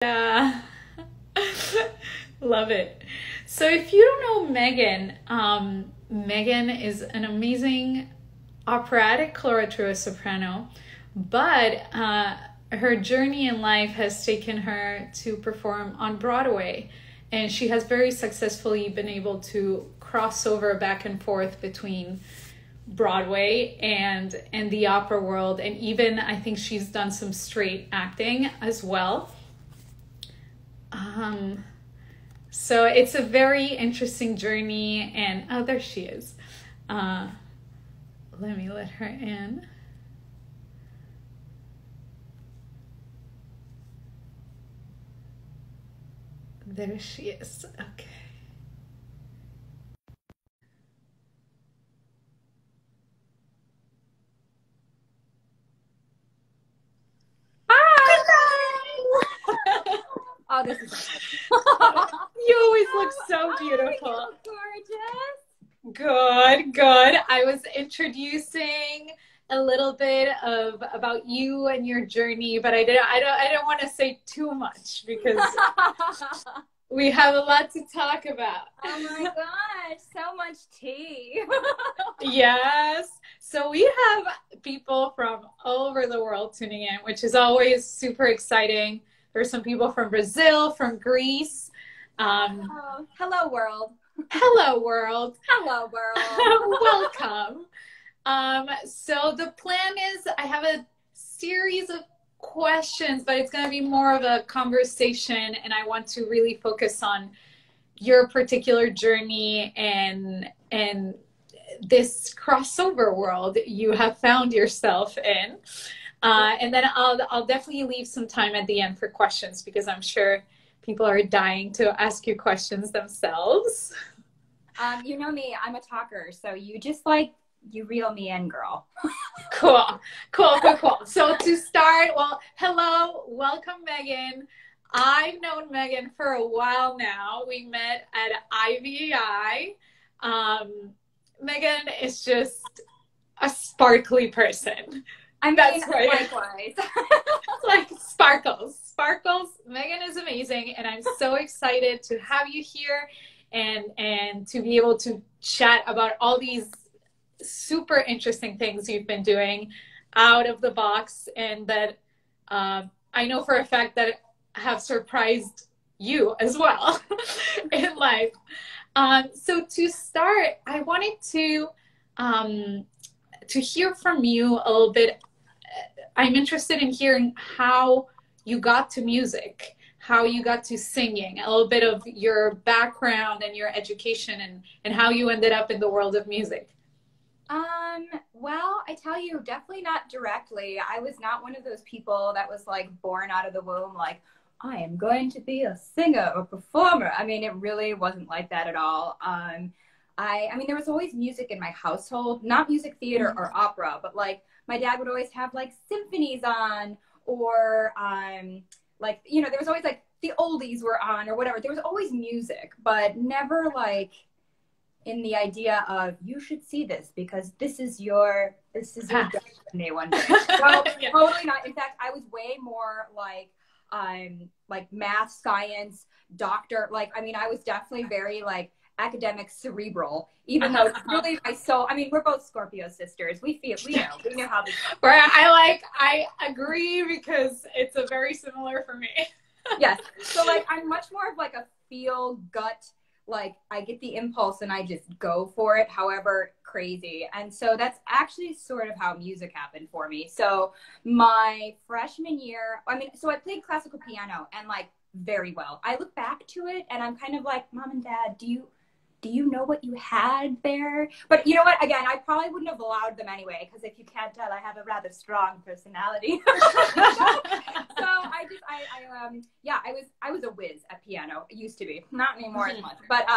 Yeah. Love it. So if you don't know Megan, Megan is an amazing operatic coloratura soprano, but her journey in life has taken her to perform on Broadway, and she has very successfully been able to cross over back and forth between Broadway and the opera world, and even I think she's done some straight acting as well. Um, so it's a very interesting journey, and oh, there she is. Uh, Let me let her in. There she is. Okay. Oh, this is You always look so beautiful. Oh, gorgeous. Good, good. I was introducing a little bit of about you and your journey, but I don't want to say too much because we have a lot to talk about. Oh my gosh, so much tea. Yes. So we have people from all over the world tuning in, which is always super exciting. There's some people from Brazil, from Greece. Oh, hello, world. Hello, world. Hello, world. Welcome. So the plan is I have a series of questions, but it's going to be more of a conversation, and I want to really focus on your particular journey and this crossover world you have found yourself in. And then I'll definitely leave some time at the end for questions because I'm sure people are dying to ask you questions themselves. You know me, I'm a talker, so you reel me in, girl. Cool. So to start, well, hello, welcome, Megan. I've known Megan for a while now. We met at IVI. Megan is just a sparkly person. That's likewise. Like sparkles. Megan is amazing, and I'm so excited to have you here and to be able to chat about all these super interesting things you've been doing out of the box, and that I know for a fact that have surprised you as well in life. So to start, I wanted to hear from you a little bit. I'm interested in hearing how you got to music, how you got to singing, a little bit of your background and your education, and how you ended up in the world of music. Well, I tell you, definitely not directly. I was not one of those people that was like born out of the womb, like, I am going to be a singer or performer. I mean, it really wasn't like that at all. I mean, there was always music in my household, not music theater or opera, but like my dad would always have like symphonies on, or like, you know, there was always like the oldies were on or whatever. There was always music, but never like in the idea of you should see this because this is your destiny one day. Well, Yeah. totally not. In fact, I was way more like math, science, doctor. Like, I mean, I was definitely very like academic, cerebral, even though really my soul, I mean, we're both Scorpio sisters. We know how this. Right. I agree because it's a very similar for me. Yes. So like, I'm much more of like a feel gut, like I get the impulse and I just go for it, however crazy. And so that's actually sort of how music happened for me. So my freshman year, I mean, so I played classical piano and like very well. I look back to it and I'm kind of like, Mom and Dad, do you know what you had there? But you know what? Again, I probably wouldn't have allowed them anyway, because if you can't tell, I have a rather strong personality. So I was a whiz at piano. It used to be, not anymore as much. But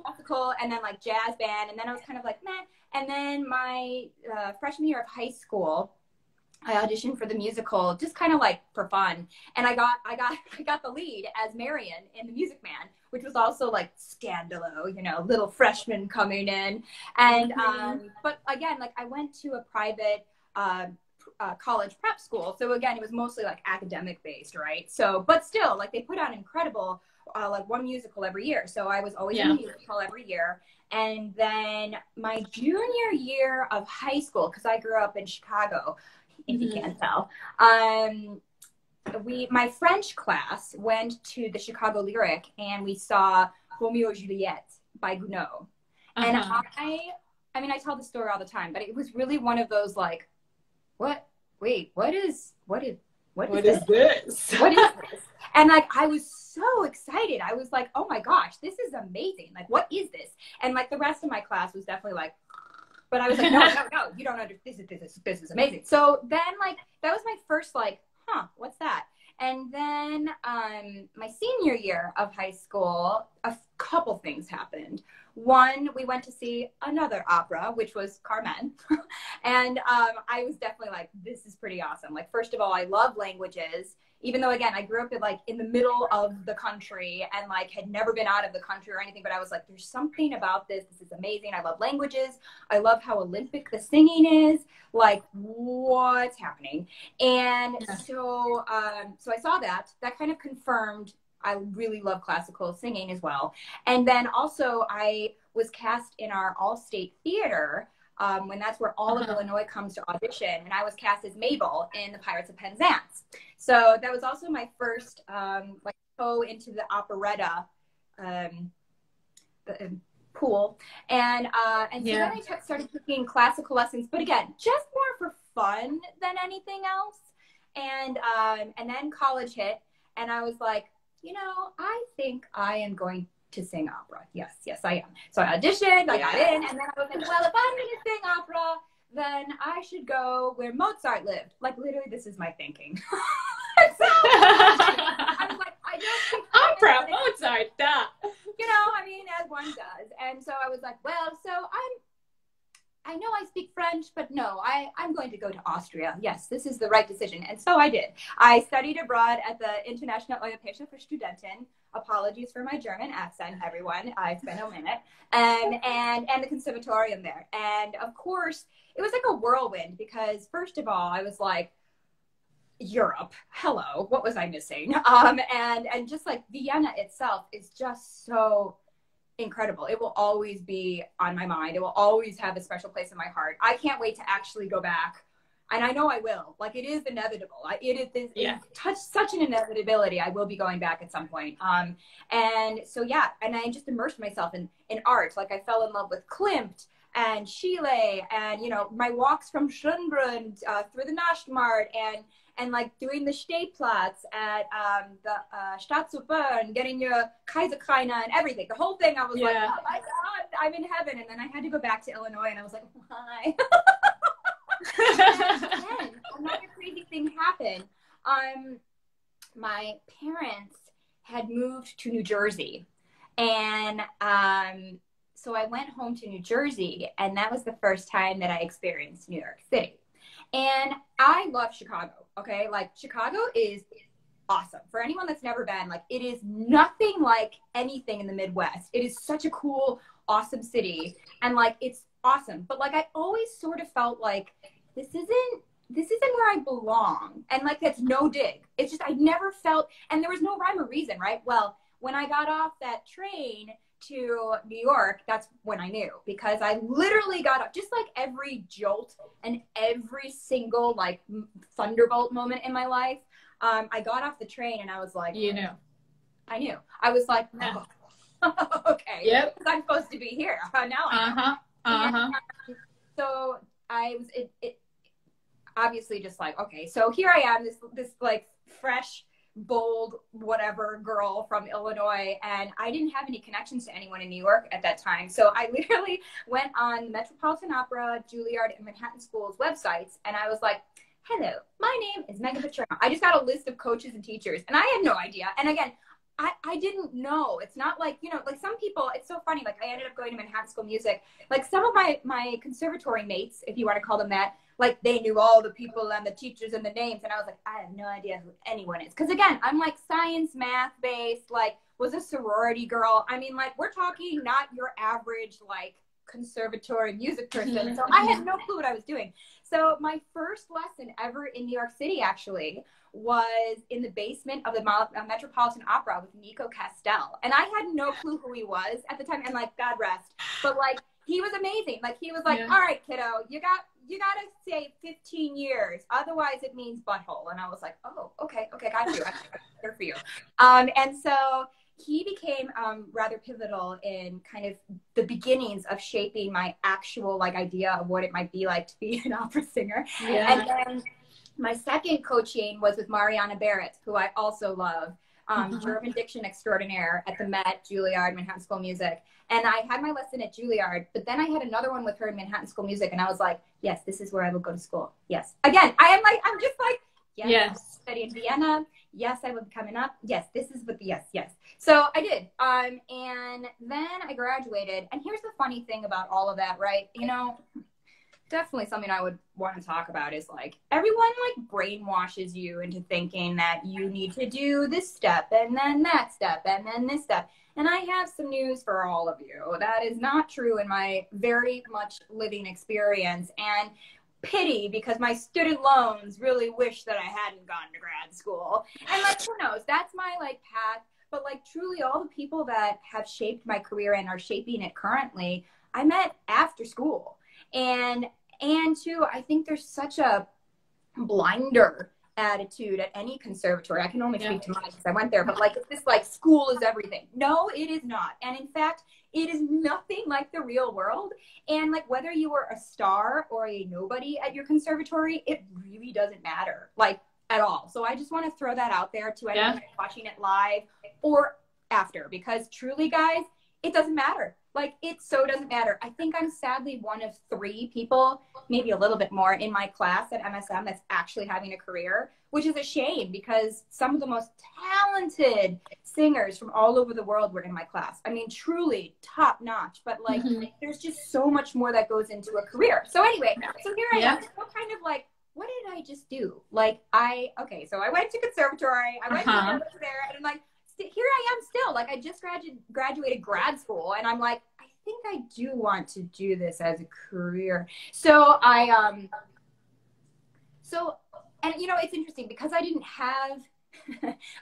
classical, and then like jazz band, and then I was kind of like meh. And then my freshman year of high school, I auditioned for the musical just kind of like for fun, and I got the lead as Marion in The Music Man, which was also like scandalo, you know, little freshman coming in. And but again, like I went to a private college prep school. So again, it was mostly like academic based, right? So, but still, like they put on incredible, like one musical every year. So I was always in a musical every year. And then my junior year of high school, because I grew up in Chicago, if you can't tell, my French class went to the Chicago Lyric and we saw Romeo and Juliet by Gounod. And I mean, I tell the story all the time, but it was really one of those like, what is this? What is this? And like, I was so excited. I was like, oh my gosh, this is amazing. Like, what is this? And like the rest of my class was definitely like, but I was like, no, you don't understand. This is amazing. So then like, that was my first like, what's that? And then my senior year of high school, a couple things happened. One, we went to see another opera, which was Carmen. And I was definitely like, this is pretty awesome. Like, first of all, I love languages, even though, again, I grew up in the middle of the country and like had never been out of the country or anything. But I was like, there's something about this. This is amazing. I love languages. I love how Olympic the singing is. Like, what's happening? And so I saw that. That kind of confirmed I really love classical singing as well. And then also I was cast in our all-state theater when that's where all of Illinois comes to audition. And I was cast as Mabel in The Pirates of Penzance. So that was also my first like go into the operetta pool. And so then I started taking classical lessons, but again, just more for fun than anything else. And then college hit and I was like, you know, I think I am going to sing opera. Yes, I am. So I auditioned, I got in, and then I was like, well, if I'm going to sing opera, then I should go where Mozart lived. Like, literally, this is my thinking. So, I was like, I don't speak opera, Mozart, that. You know, I mean, as one does. And so I was like, well, so I know I speak French, but no, I'm going to go to Austria. Yes, this is the right decision. And so I did. I studied abroad at the International Europäische für Studenten. Apologies for my German accent, everyone. It's been a minute. And the conservatorium there. And of course, it was like a whirlwind because first of all, I was like, Europe, hello, what was I missing? And just like Vienna itself is just so incredible. It will always be on my mind. It will always have a special place in my heart. I can't wait to actually go back. And I know I will. Like, it is inevitable. It is such an inevitability. I will be going back at some point. And so, yeah, and I just immersed myself in art. Like, I fell in love with Klimt and Schiele and, you know, my walks from Schönbrunn through the Nachtmarkt and like doing the Stehplatz at the Staatsoper and getting your Kaiserkreine and everything. The whole thing, I was like, oh my God, I'm in heaven. And then I had to go back to Illinois and I was like, why? And then another crazy thing happened. My parents had moved to New Jersey. And so I went home to New Jersey and that was the first time that I experienced New York City. And I love Chicago, okay? Like, Chicago is awesome. For anyone that's never been, like, it is nothing like anything in the Midwest. It is such a cool, awesome city. And, like, it's awesome. But, like, I always sort of felt like this isn't where I belong. And, like, that's no dig. It's just I never felt, and there was no rhyme or reason, right? Well, when I got off that train to New York, that's when I knew, because I literally got up, just like every jolt and every single like thunderbolt moment in my life. I got off the train and I was like, you knew. I knew. I was like, oh, okay, yep, I'm supposed to be here. Now I know. So I was it obviously just like, okay, so here I am, this like fresh, bold, whatever girl from Illinois, and I didn't have any connections to anyone in New York at that time. So I literally went on Metropolitan Opera, Juilliard, and Manhattan School's websites, and I was like, hello, my name is Meghan Picerno. I just got a list of coaches and teachers, and I had no idea. And again, I didn't know. It's not like, you know, like some people, it's so funny. Like, I ended up going to Manhattan School of Music. Like, some of my conservatory mates, if you want to call them that, like, they knew all the people and the teachers and the names. And I was like, I have no idea who anyone is. Because, again, I'm, like, science, math-based, like, was a sorority girl. I mean, like, we're talking not your average, like, conservatory music person. So I had no clue what I was doing. So my first lesson ever in New York City actually was in the basement of the Metropolitan Opera with Nico Castell. And I had no clue who he was at the time, and like, God rest. But like, he was amazing. Like, he was like, all right, kiddo, you got to say 15 years. Otherwise it means butthole. And I was like, oh, okay, got you. I'm here for you. And so he became rather pivotal in kind of the beginnings of shaping my actual like idea of what it might be like to be an opera singer. Yeah. And then my second coaching was with Mariana Barrett, who I also love, German diction extraordinaire at the Met, Juilliard, Manhattan School of Music. And I had my lesson at Juilliard, but then I had another one with her in Manhattan School of Music. And I was like, yes, this is where I will go to school. Yes. Again, I'm just like, yes. Study in Vienna. Yes, I will be coming up. Yes, this is what the yes. So I did. And then I graduated. And here's the funny thing about all of that, right? You know, definitely something I would want to talk about is like, everyone like brainwashes you into thinking that you need to do this step and then that step and then this step. And I have some news for all of you. That is not true in my very much living experience. And pity, because my student loans really wish that I hadn't gone to grad school. And like, who knows, that's my like path. But like, truly all the people that have shaped my career and are shaping it currently, I met after school. And too, I think there's such a blinder attitude at any conservatory. I can only speak to mine because I went there, but like, it's this like, school is everything. No, it is not. And in fact, it is nothing like the real world. And like, whether you were a star or a nobody at your conservatory, it really doesn't matter, like, at all. So I just want to throw that out there to anyone watching it live or after, because truly, guys, it doesn't matter. Like, it so doesn't matter. I think I'm sadly one of 3 people, maybe a little bit more, in my class at MSM that's actually having a career, which is a shame because some of the most talented singers from all over the world were in my class. I mean, truly top notch, but like, there's just so much more that goes into a career. So anyway, so here I am, so kind of like, what did I just do? Like, so I went to conservatory, I went to there, and I'm like, here I am still. Like, I just graduated grad school, and I'm like, I think I do want to do this as a career. So and you know, it's interesting because I didn't have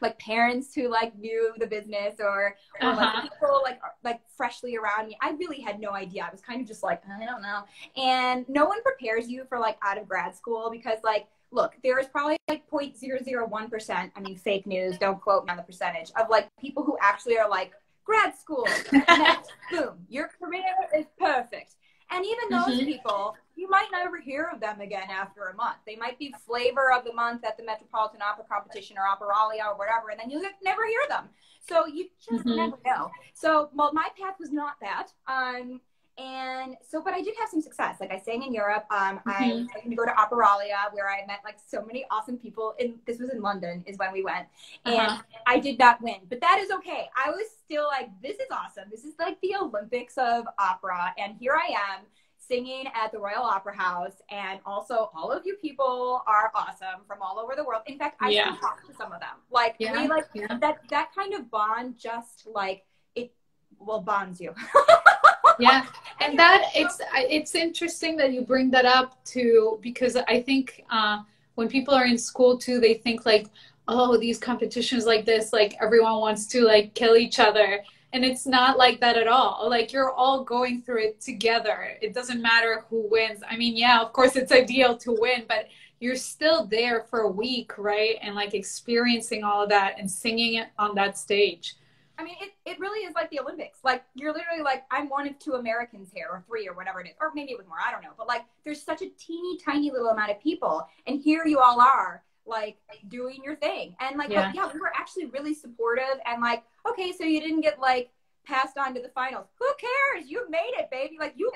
like parents who like knew the business or like people like freshly around me. I really had no idea. I was kind of just like, I don't know. And no one prepares you for like out of grad school because like, look, there is probably like 0.001%. I mean, fake news, don't quote me on the percentage, of like people who actually are like, grad school, next, boom, your career is perfect. And even those people, you might never hear of them again after a month. They might be flavor of the month at the Metropolitan Opera Competition or Operalia or whatever, and then you'll never hear them. So you just never know. So, well, my path was not that. And so, but I did have some success. Like, I sang in Europe. I was going to go to Operalia, where I met like so many awesome people. This was in London is when we went. And I did not win, but that is okay. I was still like, this is awesome. This is like the Olympics of opera. And here I am singing at the Royal Opera House. And also all of you people are awesome from all over the world. In fact, I still talk to some of them. Like, we like that kind of bond, just like it bonds you. Yeah, and that it's interesting that you bring that up too, because I think when people are in school too, they think like, oh, these competitions like this, like everyone wants to like kill each other, and it's not like that at all. Like, you're all going through it together. It doesn't matter who wins. I mean, yeah, of course it's ideal to win, but you're still there for a week, right? And like experiencing all of that and singing it on that stage. I mean, it really is like the Olympics. Like, you're literally like, I'm one of 2 Americans here, or 3, or whatever it is. Or maybe it was more, I don't know. But like, there's such a teeny tiny little amount of people. And here you all are, like, doing your thing. And like, yeah, we were actually really supportive. And like, okay, so you didn't get like passed on to the finals. Who cares? You made it, baby. Like, you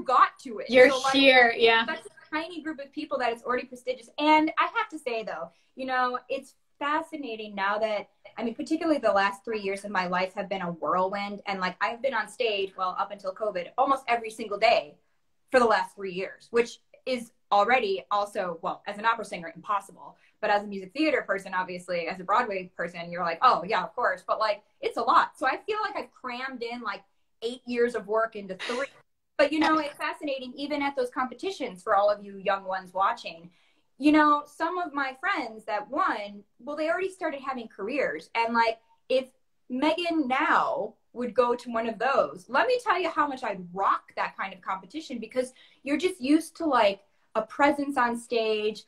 got to it. You're so, like, here, yeah. Such a tiny group of people that it's already prestigious. And I have to say, though, you know, it's fascinating now that, I mean, particularly the last 3 years of my life have been a whirlwind. And like, I've been on stage, well, up until COVID, almost every single day for the last 3 years, which is already also, well, as an opera singer, impossible. But as a music theater person, obviously, as a Broadway person, you're like, oh yeah, of course. But like, it's a lot. So I feel like I've crammed in like 8 years of work into 3. But, you know, it's fascinating, even at those competitions for all of you young ones watching, you know, some of my friends that won, well, they already started having careers. And like, if Meghan now would go to one of those, let me tell you how much I'd rock that kind of competition, because you're just used to like a presence on stage,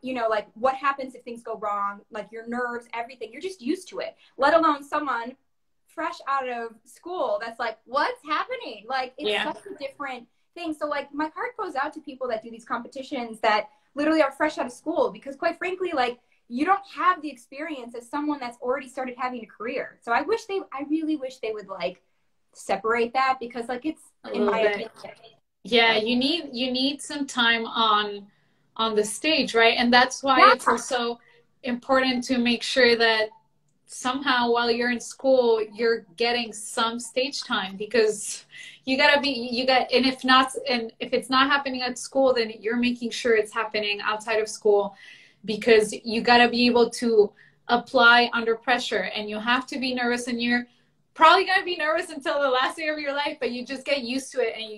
you know, like what happens if things go wrong, like your nerves, everything, you're just used to it, let alone someone fresh out of school that's like, what's happening? Like, it's such a different thing. So like, my heart goes out to people that do these competitions that literally are fresh out of school, because quite frankly, like, you don't have the experience as someone that's already started having a career. So I really wish they would like separate that, because like, it's in my opinion. Yeah, you need some time on the stage, right? And that's why it's also important to make sure that somehow while you're in school, you're getting some stage time, because and if it's not happening at school, then you're making sure it's happening outside of school, because you got to be able to apply under pressure, and you have to be nervous, and you're probably going to be nervous until the last day of your life, but you just get used to it, and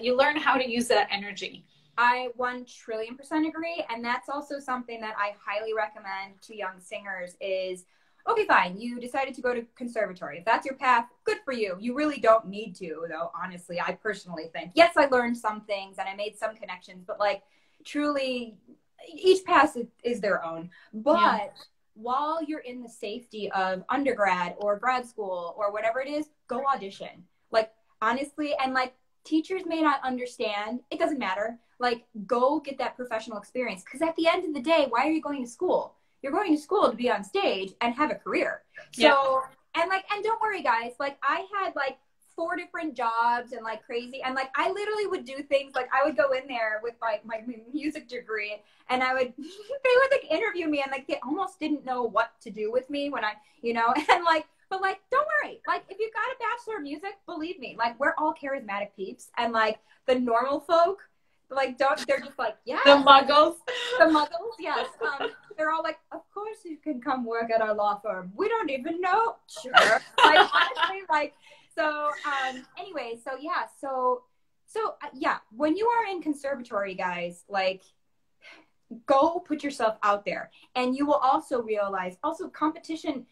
you learn how to use that energy. I 1,000,000,000% agree. And that's also something that I highly recommend to young singers is, okay, fine, you decided to go to conservatory. If that's your path, good for you. You really don't need to, though, honestly, I personally think. Yes, I learned some things and I made some connections, but like, truly, each path is their own. But while you're in the safety of undergrad or grad school or whatever it is, go audition. Like, honestly, and like, teachers may not understand. It doesn't matter. Like, go get that professional experience. Because at the end of the day, why are you going to school? You're going to school to be on stage and have a career. So, and don't worry, guys. Like, I had like 4 different jobs and like crazy. And like, I literally would do things like, I would go in there with like my music degree, and they would like interview me, and like, they almost didn't know what to do with me when and like, but like, don't worry. Like, if you got a Bachelor of Music, believe me, like, we're all charismatic peeps, and like the normal folk, like, they're just like, yeah. The muggles, yes. They're all like, of course you can come work at our law firm. We don't even know. Sure. Like, honestly, like, so, anyway, so yeah, so yeah, when you are in conservatory, guys, like, go put yourself out there, and you will also realize, also competition,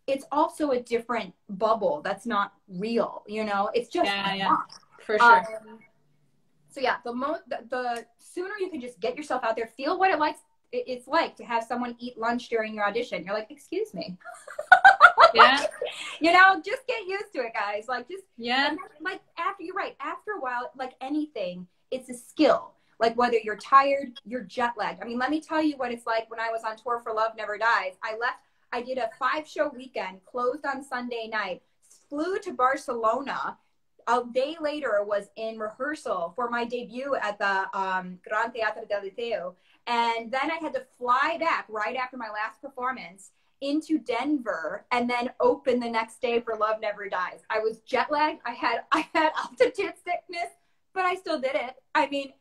it's also a different bubble that's not real, it's just for sure. So yeah, the sooner you can just get yourself out there, feel what it's like to have someone eat lunch during your audition. You're like, excuse me. Just get used to it, guys. Like, just like, after a while, like anything, it's a skill. Like, whether you're tired, you're jet lagged. I mean, let me tell you what it's like when I was on tour for Love Never Dies. I did a 5-show weekend, closed on Sunday night, flew to Barcelona. A day later was in rehearsal for my debut at the Gran Teatro del Liceo. And then I had to fly back right after my last performance into Denver, and then open the next day for Love Never Dies. I was jet lagged. I had altitude sickness, but I still did it. I mean,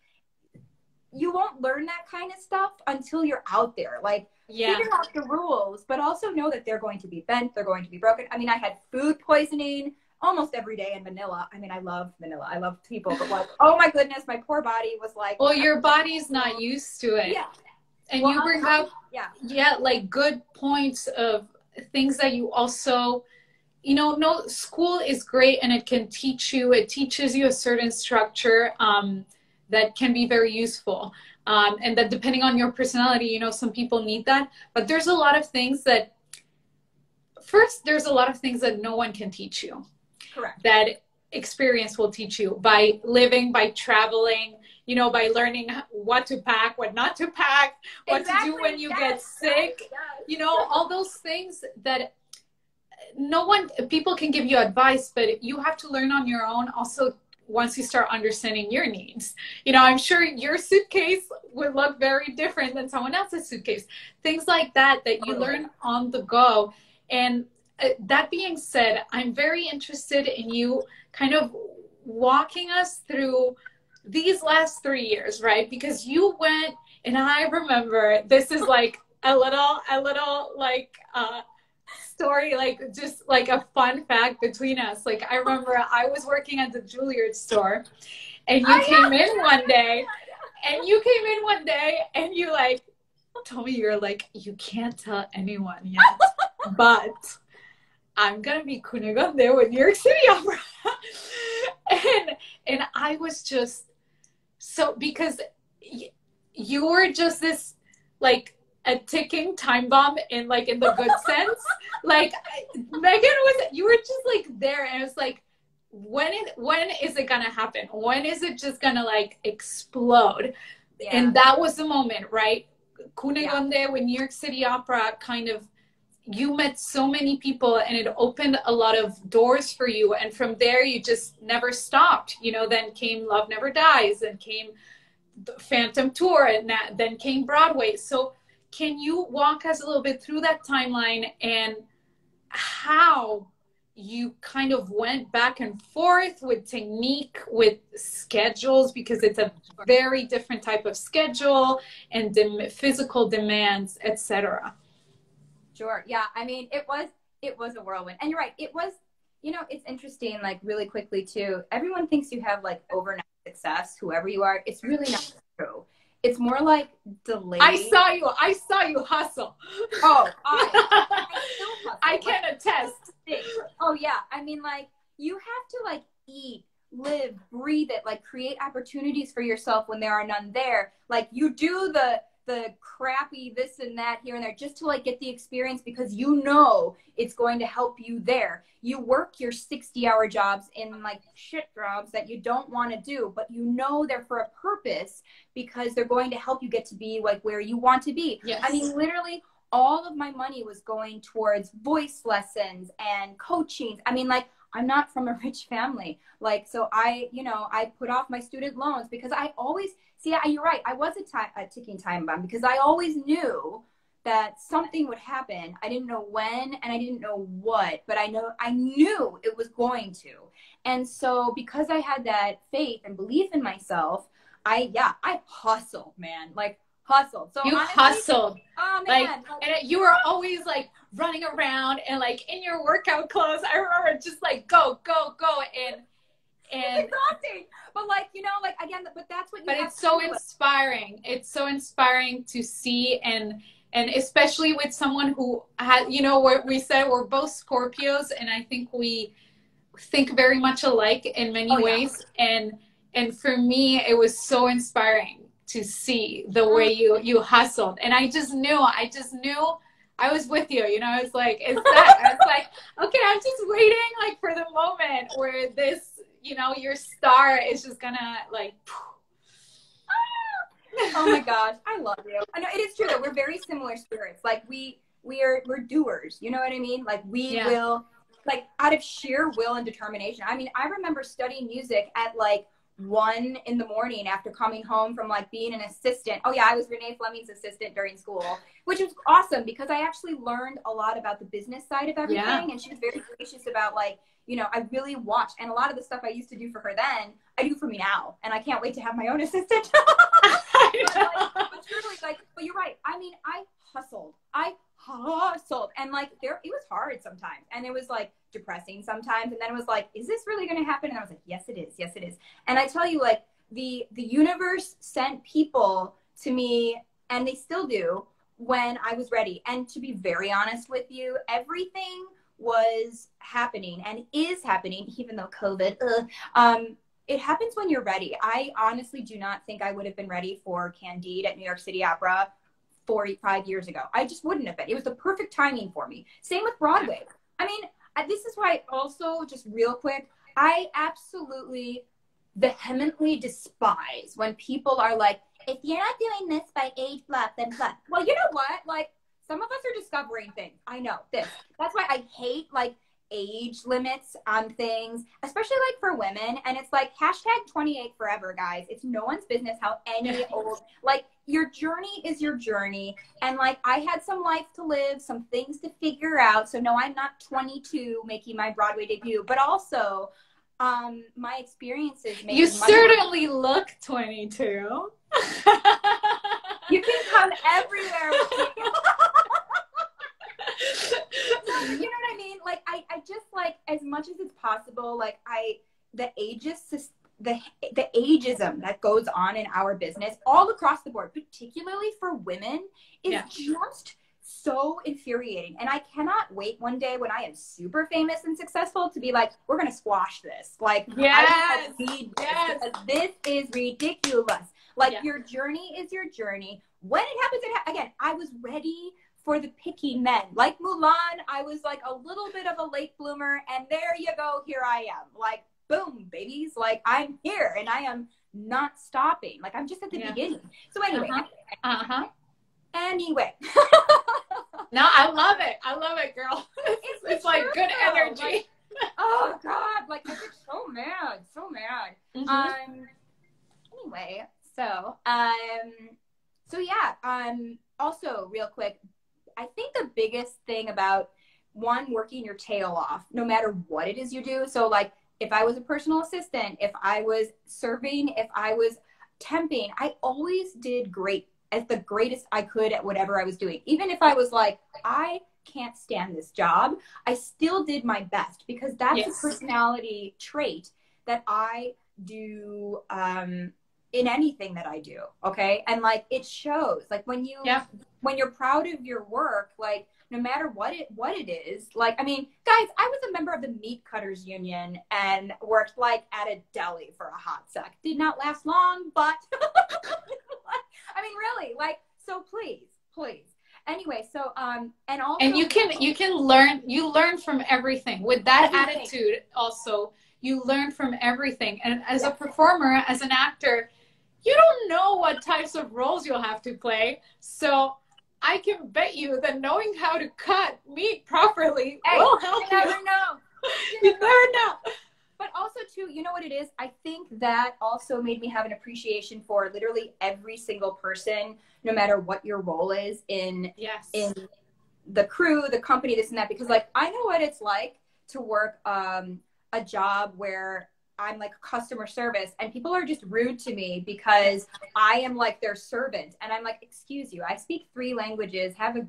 you won't learn that kind of stuff until you're out there. Like, figure out the rules, but also know that they're going to be bent, they're going to be broken. I mean, I had food poisoning almost every day in Manila. I mean, I love Manila. I love people, but like, oh my goodness, my poor body was like. Well, your body's not used to it. Yeah. And you bring up, like, good points of things that you also, no, school is great, and it teaches you a certain structure that can be very useful. And that depending on your personality, some people need that. But there's a lot of things that no one can teach you. Correct. That experience will teach you by living, by traveling, by learning what to pack, what not to pack, what to do when you get sick, all those things that people can give you advice, but you have to learn on your own. Also, once you start understanding your needs, I'm sure your suitcase would look very different than someone else's suitcase, things like that you learn on the go. And that being said, I'm very interested in you kind of walking us through these last 3 years, right? Because you went, and I remember this is like a little like story, like just like a fun fact between us. Like I remember I was working at the Juilliard store and you came in one day and you like told me, you're like, you can't tell anyone yet, but I'm gonna be Cunegonde with New York City Opera. and I was just so, because you were just this like a ticking time bomb in like in the good sense. Like you were just like there, and it's like, when is it gonna happen? When is it just gonna like explode? Yeah. And that was the moment, right? Cunegonde with New York City Opera, kind of, you met so many people and it opened a lot of doors for you. And from there, you just never stopped. You know, then came Love Never Dies, and came the Phantom Tour, and then came Broadway. So can you walk us a little bit through that timeline and how you kind of went back and forth with technique, with schedules, because it's a very different type of schedule, and physical demands, etc. Sure. Yeah. I mean, it was a whirlwind, and you're right. It was, you know, it's interesting, like really quickly too. Everyone thinks you have like overnight success, whoever you are. It's really not true. It's more like delayed. I saw you hustle. Oh, I still hustle. I can attest. Oh yeah. I mean, like, you have to like eat, live, breathe it, like create opportunities for yourself when there are none there. Like, you do the crappy this and that here and there just to like get the experience, because you know it's going to help you there. You work your 60-hour jobs in like shit jobs that you don't want to do, but you know they're for a purpose, because they're going to help you get to be like where you want to be. Yes. I mean, literally all of my money was going towards voice lessons and coaching. I mean, like, I'm not from a rich family. Like, so I put off my student loans, because I always, you're right. I was a ticking time bomb, because I always knew that something would happen. I didn't know when and I didn't know what, but I knew it was going to. And so because I had that faith and belief in myself, I hustled, man. Like, hustled. So you honestly, hustled. Oh man. And you were always like running around and like in your workout clothes. I remember just like go and it's exhausting. But like, you know, like again, but that's what you But have it's so to do. inspiring. It's so inspiring to see, and especially with someone who had, you know, what we said, we're both Scorpios, and I think we think very much alike in many ways. And for me, it was so inspiring to see the way you hustled. And I just knew I was with you, you know. I was like, it's that. I was like, okay, I'm just waiting like for the moment where this, you know, your star is just gonna like. Oh my gosh, I love you. I know it is true that we're very similar spirits. Like we're doers. You know what I mean? Like we will, like out of sheer will and determination. I mean, I remember studying music at like 1 in the morning after coming home from like being an assistant. Oh yeah, I was Renee Fleming's assistant during school, which was awesome because I actually learned a lot about the business side of everything. Yeah. And she was very gracious about like, you know, I really watched, and a lot of the stuff I used to do for her then, I do for me now, and I can't wait to have my own assistant. But truly, like, but you're right. I mean, I hustled, and like it was hard sometimes, and it was like depressing sometimes, and then it was like, is this really going to happen? And I was like, yes, it is. Yes, it is. And I tell you, like the universe sent people to me, and they still do when I was ready. And to be very honest with you, everything was happening and is happening, even though COVID, it happens when you're ready. I honestly do not think I would have been ready for Candide at New York City Opera 45 years ago. I just wouldn't have been. It was the perfect timing for me. Same with Broadway. I mean, this is why also, just real quick, I absolutely vehemently despise when people are like, if you're not doing this by age blah, then blah. Well, you know what? Like, some of us are discovering things. I know this. That's why I hate like age limits on things, especially like for women. And it's like hashtag 28 forever, guys. It's no one's business how any old, like your journey is your journey. And like I had some life to live, some things to figure out. So no, I'm not 22 making my Broadway debut, but also my experiences. You certainly look 22. You can come everywhere with me. You know what I mean? Like, I just like, as much as it's possible, like the the ageism that goes on in our business all across the board, particularly for women, is just so infuriating. And I cannot wait one day when I am super famous and successful to be like, we're going to squash this. Like, I need this because this is ridiculous. Like, your journey is your journey. When it happens, again, I was ready for the picky men. Like Mulan, I was like a little bit of a late bloomer, and there you go, here I am. Like, boom, babies. Like, I'm here, and I am not stopping. Like, I'm just at the beginning. So anyway. Anyway. No, I love it. I love it, girl. It's like good energy. Like, oh God, like I get so mad, so mad. Anyway, so yeah. Also, real quick, I think the biggest thing about working your tail off, no matter what it is you do. So like, if I was a personal assistant, if I was serving, if I was temping, I always did great, as the greatest I could at whatever I was doing. Even if I was like, I can't stand this job, I still did my best, because that's a personality trait that I do in anything that I do. Okay. And like, it shows, like when you're proud of your work, like no matter what it is, like, I mean, guys, I was a member of the Meat Cutters Union and worked like at a deli for a hot sec. Did not last long, but I mean, really, like, so please. Anyway, so and also, and you can learn from everything with that attitude. Also, you learn from everything, and as a performer, as an actor, you don't know what types of roles you'll have to play. So I can bet you that knowing how to cut meat properly will help you. You never know. You never know. But also, too, you know what it is? I think that also made me have an appreciation for literally every single person, no matter what your role is in the crew, the company, this and that. Because, like, I know what it's like to work a job where I'm like customer service and people are just rude to me because I am like their servant. And I'm like, excuse you, I speak 3 languages, have a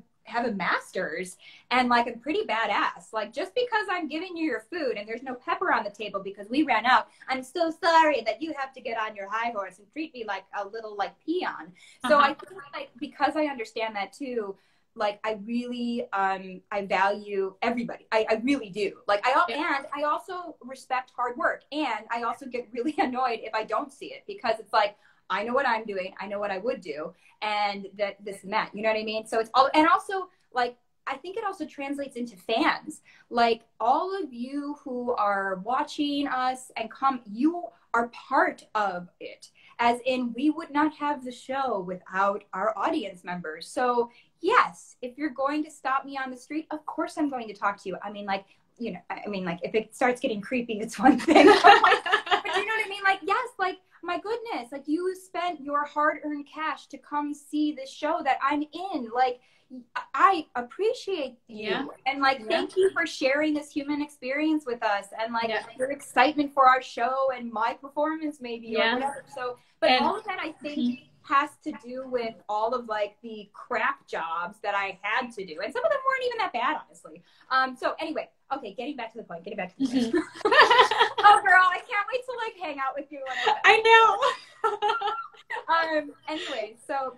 master's, and like I'm pretty badass. Like, just because I'm giving you your food and there's no pepper on the table because we ran out, I'm so sorry that you have to get on your high horse and treat me like a little like peon. So I feel like, because I understand that too, like I really I value everybody. I really do. Like and I also respect hard work, and I also get really annoyed if I don't see it, because it's like, I know what I'm doing, I know what I would do, and that this and that, you know what I mean? So it's all, and also like, I think it also translates into fans. Like, all of you who are watching us and you are part of it. As in, we would not have the show without our audience members. So yes, if you're going to stop me on the street, of course I'm going to talk to you. I mean, like, you know, I mean, like, if it starts getting creepy, it's one thing. But, like, but you know what I mean? Like, yes, like, my goodness, like, you spent your hard-earned cash to come see this show that I'm in. Like, I appreciate you. And like, thank you for sharing this human experience with us, and like your excitement for our show and my performance maybe or whatever. So, but all of that, I think, has to do with all of like the crap jobs that I had to do. And some of them weren't even that bad, honestly. So anyway, okay, getting back to the point. Oh girl, I can't wait to like hang out with you. I know. Anyway, so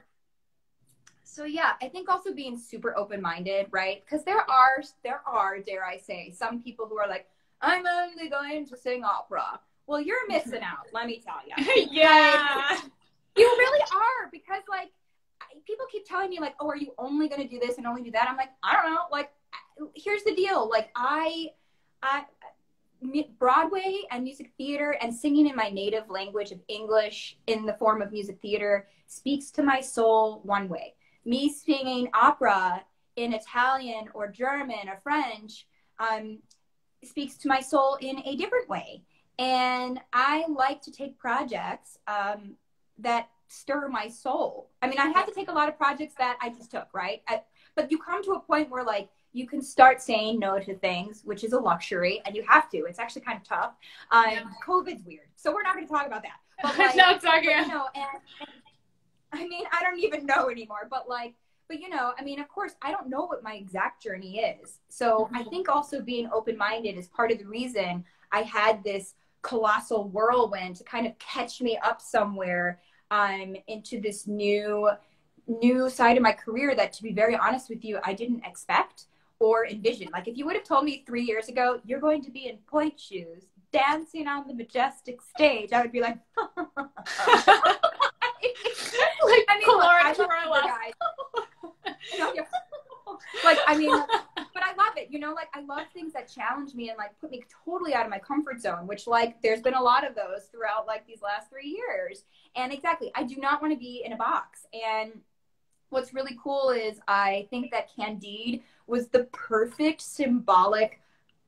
yeah, I think also being super open-minded, right? Because there are, dare I say, some people who are like, I'm only going to sing opera. Well, you're missing out, let me tell you. Yeah. You really are, because like, people keep telling me like, oh, are you only going to do this and only do that? I'm like, I don't know. Like, here's the deal. Like, Broadway and music theater and singing in my native language of English in the form of music theater speaks to my soul one way. Me singing opera in Italian or German or French speaks to my soul in a different way. And I like to take projects that stir my soul. I mean, I had to take a lot of projects that I just took, right? But you come to a point where like, you can start saying no to things, which is a luxury, and you have to. It's actually kind of tough. COVID's weird, so we're not going to talk about that. But like, no, talking. You know, and I mean, I don't even know anymore. But like, But, you know, I mean, of course, I don't know what my exact journey is. So I think also being open-minded is part of the reason I had this colossal whirlwind to kind of catch me up somewhere into this new side of my career that, to be very honest with you, I didn't expect or envision. Like, if you would have told me 3 years ago, you're going to be in pointe shoes dancing on the majestic stage, I would be like, like, I mean, look, I love the guys. You know, like, I mean, but I love it, you know, like, I love things that challenge me and, like, put me totally out of my comfort zone, which, like, there's been a lot of those throughout, like, these last 3 years. And exactly, I do not want to be in a box. And what's really cool is I think that Candide was the perfect symbolic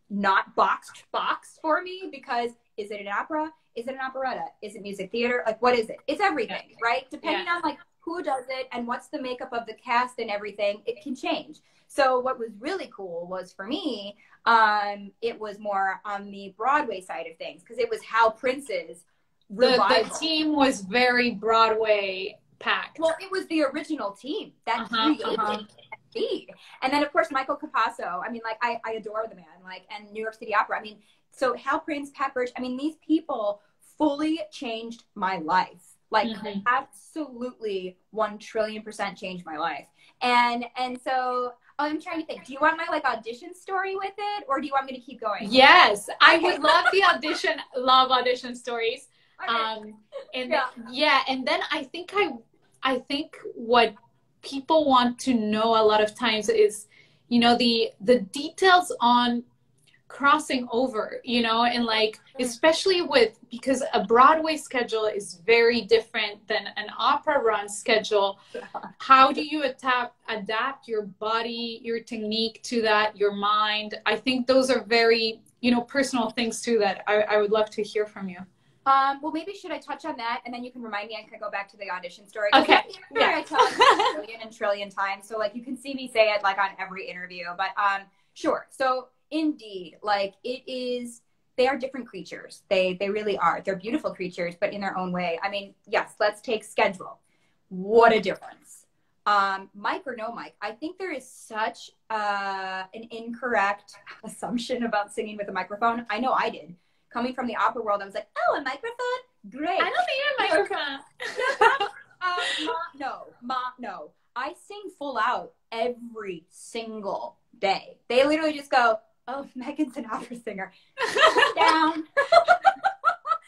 not boxed box for me, because is it an opera? Is it an operetta? Is it music theater? Like, what is it? It's everything, right? Depending on, like, who does it and what's the makeup of the cast and everything, it can change. So what was really cool was, for me, it was more on the Broadway side of things, because it was Hal Prince's revival. The team was very Broadway packed. Well, it was the original team that created Candide. And then, of course, Michael Capasso. I mean, like, I adore the man, like, and New York City Opera. I mean, so Hal Prince, Pat Birch, I mean, these people fully changed my life. Like, absolutely 1,000,000,000% changed my life. And so I'm trying to think, do you want my, like, audition story with it, or do you want me to keep going? Yes, I would love the love audition stories. Okay. And and then I think what people want to know a lot of times is, you know, the details on crossing over, you know, and, like, especially because a Broadway schedule is very different than an opera run schedule. How do you adapt your body, your technique to that, your mind? I think those are very, you know, personal things too that I would love to hear from you. Well, maybe should I touch on that, and then you can remind me, and can go back to the audition story. Okay. I tell it a trillion times, so, like, you can see me say it, like, on every interview. But sure. So indeed, like, they are different creatures. They really are. They're beautiful creatures, but in their own way. I mean, yes, let's take schedule. What a difference. Mic or no mic. I think there is such an incorrect assumption about singing with a microphone. I know I did. Coming from the opera world, I was like, oh, a microphone? Great. I don't need a microphone. No. I sing full out every single day. They literally just go, oh, Meghan's an opera singer. Down.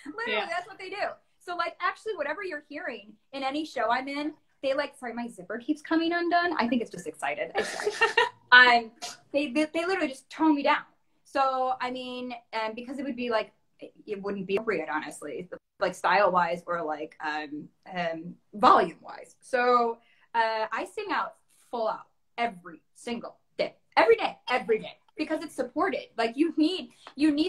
Literally, that's what they do. So, like, actually, whatever you're hearing in any show I'm in, they, like, sorry, my zipper keeps coming undone. I think it's just excited. They literally just tone me down. So, I mean, because it would be, like, it wouldn't be appropriate, honestly, like, style-wise or, like, volume-wise. So I sing out full out every single day, every day, because it's supported. Like, you need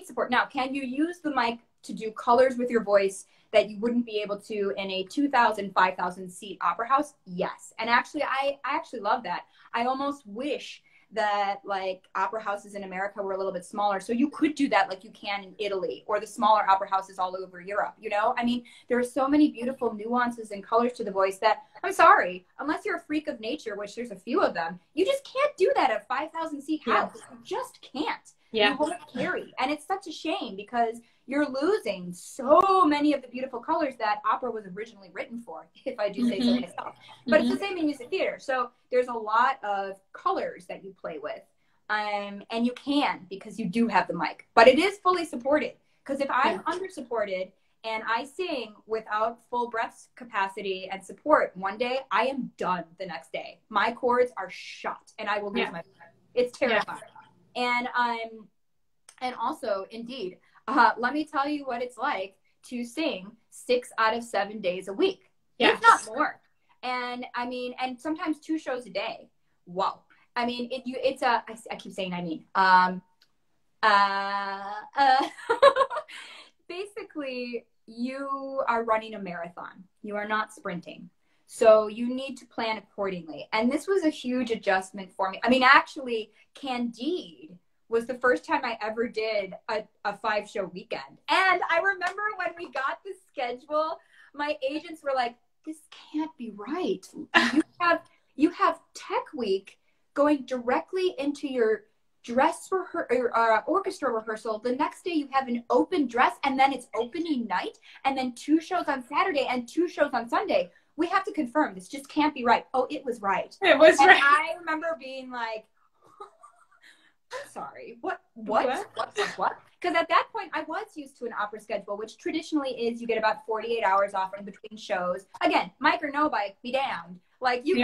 support. Now, can you use the mic to do colors with your voice that you wouldn't be able to in a 2,000, 5,000 seat opera house? Yes. And actually, I actually love that. I almost wish that, like, opera houses in America were a little bit smaller, so you could do that like you can in Italy or the smaller opera houses all over Europe, you know? I mean, there are so many beautiful nuances and colors to the voice that, I'm sorry, unless you're a freak of nature, which there's a few of them, you just can't do that at a 5,000 seat house. You just can't. You won't carry. And it's such a shame, because you're losing so many of the beautiful colors that opera was originally written for, if I do say so myself. But it's the same in music theater. So there's a lot of colors that you play with. And you can, because you do have the mic. But it is fully supported. Because if I'm under supported and I sing without full breath capacity and support one day, I am done the next day. My cords are shot and I will lose my breath. It's terrifying. And also, indeed, let me tell you what it's like to sing 6 out of 7 days a week. If not more. And I mean, and sometimes 2 shows a day. Wow. I mean, I keep saying, basically, you are running a marathon. You are not sprinting. So you need to plan accordingly. And this was a huge adjustment for me. I mean, actually, Candide was the first time I ever did a 5-show weekend. And I remember when we got the schedule, my agents were like, this can't be right. you have tech week going directly into your orchestra rehearsal. The next day you have an open dress, and then it's opening night, and then 2 shows on Saturday and 2 shows on Sunday. We have to confirm, this just can't be right. Oh, it was right. It was and right. I remember being like, I'm sorry, what? Because at that point I was used to an opera schedule, which traditionally is you get about 48 hours off in between shows. Again, Mike or no Mike, be damned. Like you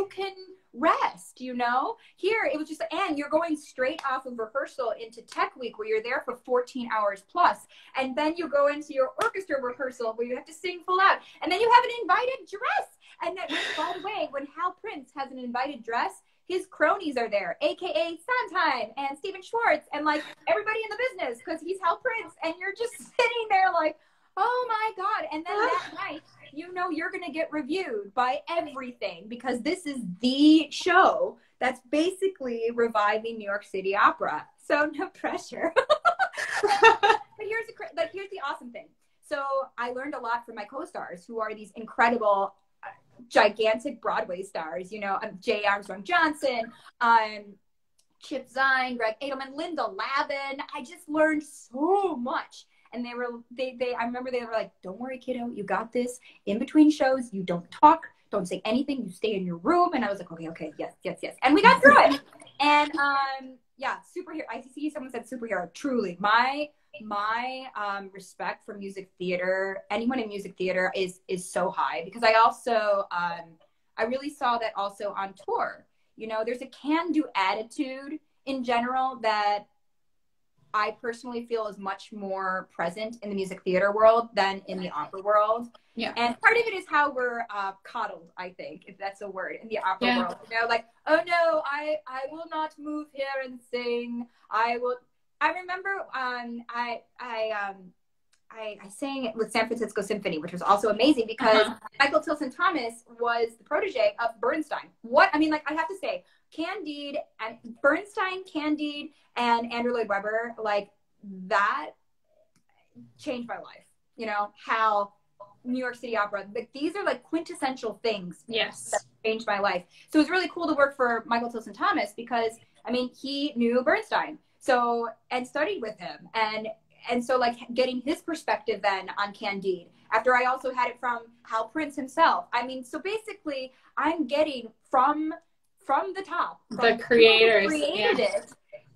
can rest, you know? Here it was just, and you're going straight off of rehearsal into tech week where you're there for 14 hours plus. And then you go into your orchestra rehearsal where you have to sing full out. And then you have an invited dress. And that, by the way, when Hal Prince has an invited dress, his cronies are there, AKA Sondheim and Stephen Schwartz and like everybody in the business, because he's Hal Prince, and you're just sitting there like, oh my God. And then that night, you know, you're going to get reviewed by everything, because this is the show that's basically reviving New York City opera. So no pressure. But here's the awesome thing. So I learned a lot from my co-stars, who are these incredible, gigantic Broadway stars. You know, Jay Armstrong Johnson, Chip Zien, Greg Edelman, Linda Lavin. I just learned so much. And I remember they were like, don't worry, kiddo, you got this. In between shows, you don't talk, don't say anything, you stay in your room. And I was like, okay, yes. And we got through it. And yeah, superhero. I see someone said superhero. Truly, my respect for music theater, anyone in music theater is so high, because I also, I really saw that also on tour. You know, there's a can-do attitude in general that I personally feel is much more present in the music theater world than in the opera world. Yeah. And part of it is how we're coddled, I think, if that's a word, in the opera world. You know, like, oh no, I will not move here and sing. I remember I sang with San Francisco Symphony, which was also amazing, because Michael Tilson Thomas was the protege of Bernstein. I have to say, Candide and Bernstein, Candide, and Andrew Lloyd Webber, like, that changed my life. You know, how New York City Opera, like, these are like quintessential things that changed my life. So it was really cool to work for Michael Tilson Thomas, because he knew Bernstein, and studied with him, and so like getting his perspective then on Candide, after I also had it from Hal Prince himself. So basically I'm getting from the top, from the creators who created it,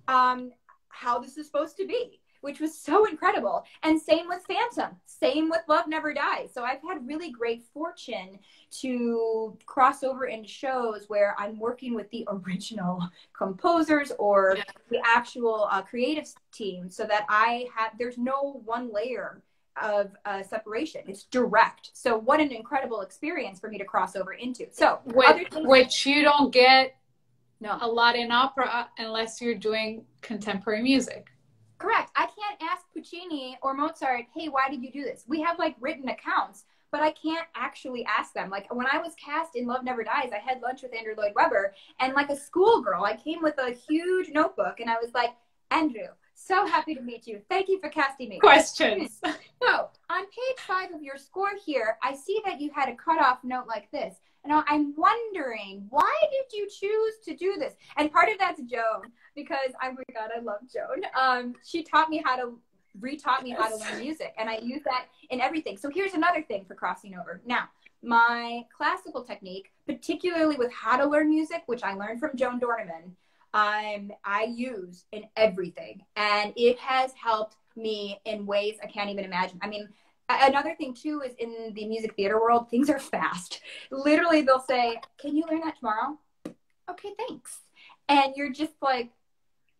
how this is supposed to be, which was so incredible. And same with Phantom, same with Love Never Dies. So I've had really great fortune to cross over into shows where I'm working with the original composers or the actual creative team, so that there's no one layer of separation. It's direct. So what an incredible experience for me to cross over into. So which you don't get a lot in opera unless you're doing contemporary music. Correct. I can't ask Puccini or Mozart, hey, why did you do this? We have like written accounts, but I can't actually ask them. Like when I was cast in Love Never Dies, I had lunch with Andrew Lloyd Webber, and like a schoolgirl, I came with a huge notebook and I was like, Andrew, so happy to meet you. Thank you for casting me. Questions. So on page 5 of your score here, I see that you had a cutoff note like this. And I'm wondering, why did you choose to do this? And part of that's Joan, because, oh my God, I love Joan. She retaught me how to learn music, and I use that in everything. So here's another thing for crossing over. Now, my classical technique, particularly with how to learn music, which I learned from Joan Dorneman, I use in everything. And it has helped me in ways I can't even imagine. Another thing too is in the music theater world, things are fast. Literally, they'll say, can you learn that tomorrow? Okay, thanks. And you're just like,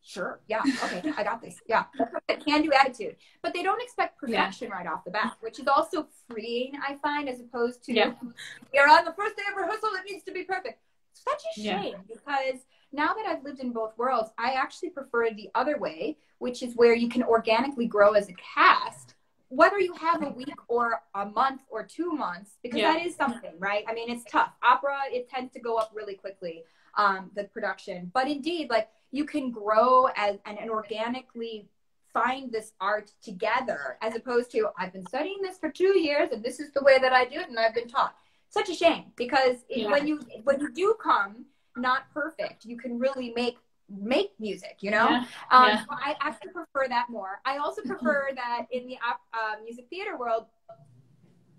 sure, yeah, okay, I got this. Yeah, can-do attitude. But they don't expect perfection right off the bat, which is also freeing, I find, as opposed to, you're on the first day of rehearsal, it needs to be perfect. Such a shame, because now that I've lived in both worlds, I actually prefer the other way, which is where you can organically grow as a cast, whether you have a week or a month or 2 months, because that is something, right? It's tough. Opera, it tends to go up really quickly, the production. But indeed, like, you can grow and organically find this art together, as opposed to, I've been studying this for 2 years and this is the way that I do it and I've been taught. such a shame, because when you do come not perfect, you can really make music, you know? So I actually prefer that more. I also prefer that in the music theater world,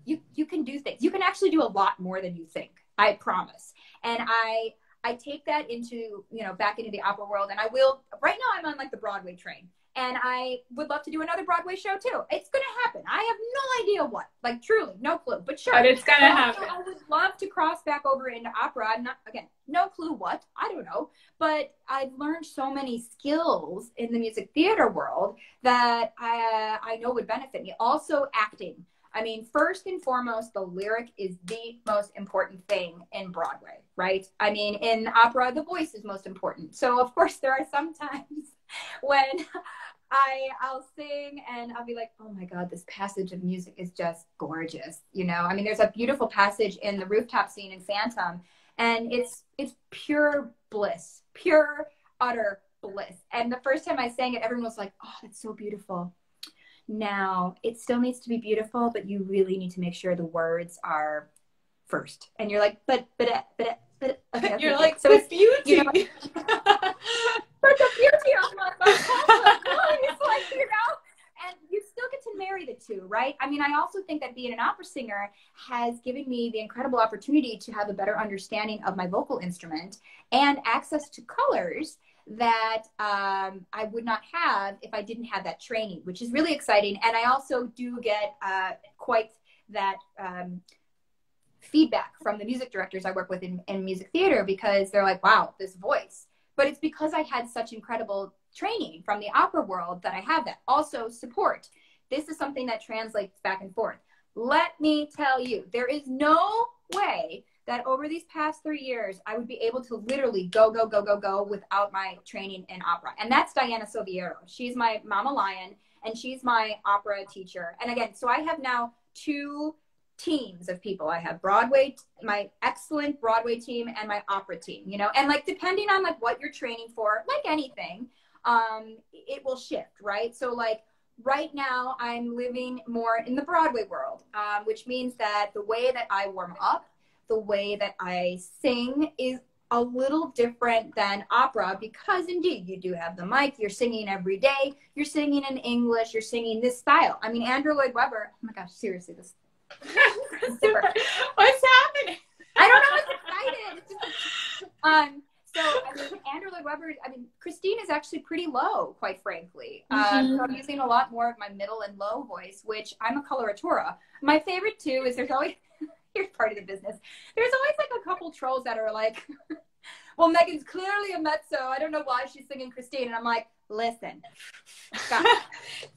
you can do things. You can actually do a lot more than you think. I promise. And I take that into, you know, back into the opera world, and I will, right now I'm on like the Broadway train, and I would love to do another Broadway show too. It's going to happen. I have no idea what, like truly, no clue, but sure. But it's going to happen. I would love to cross back over into opera. I'm not, again, no clue what, I don't know, but I've learned so many skills in the music theater world that I know would benefit me. Also acting. I mean, first and foremost, the lyric is the most important thing in Broadway, right? I mean, in opera, the voice is most important. So, of course, there are some times when I'll sing and I'll be like, oh my God, this passage of music is just gorgeous. You know, I mean, there's a beautiful passage in the rooftop scene in Phantom, and it's pure bliss, pure, utter bliss. And the first time I sang it, everyone was like, oh, that's so beautiful. Now, it still needs to be beautiful, but you really need to make sure the words are first. And you're like, but okay, you're like, so it's beauty. You know, but the beauty of my voice, like, you know, and you still get to marry the two, right? I mean, I also think that being an opera singer has given me the incredible opportunity to have a better understanding of my vocal instrument and access to colors that I would not have if I didn't have that training, which is really exciting. And I also do get quite that feedback from the music directors I work with in music theater, because they're like, wow, this voice. But it's because I had such incredible training from the opera world that I have that. Also, support. This is something that translates back and forth. Let me tell you, there is no way that over these past 3 years, I would be able to literally go without my training in opera. And that's Diana Silviero. She's my Mama Lion, and she's my opera teacher. And again, so I have now 2 teams of people. I have Broadway, my excellent Broadway team, and my opera team, you know, and like, depending on like what you're training for, like anything, it will shift, right? So like right now I'm living more in the Broadway world, which means that the way that I warm up, the way that I sing is a little different than opera, because indeed you do have the mic, you're singing every day, you're singing in English, you're singing this style. I mean, Andrew Lloyd Webber, oh my gosh, seriously, this what's happening? I don't know, I'm excited. So I mean, Andrew Lloyd Webber, I mean, Christine is actually pretty low, quite frankly. So I'm using a lot more of my middle and low voice, which I'm a coloratura. My favorite too is there's always, here's part of the business. There's always like a couple trolls that are like, well, Megan's clearly a mezzo. I don't know why she's singing Christine. And I'm like, listen.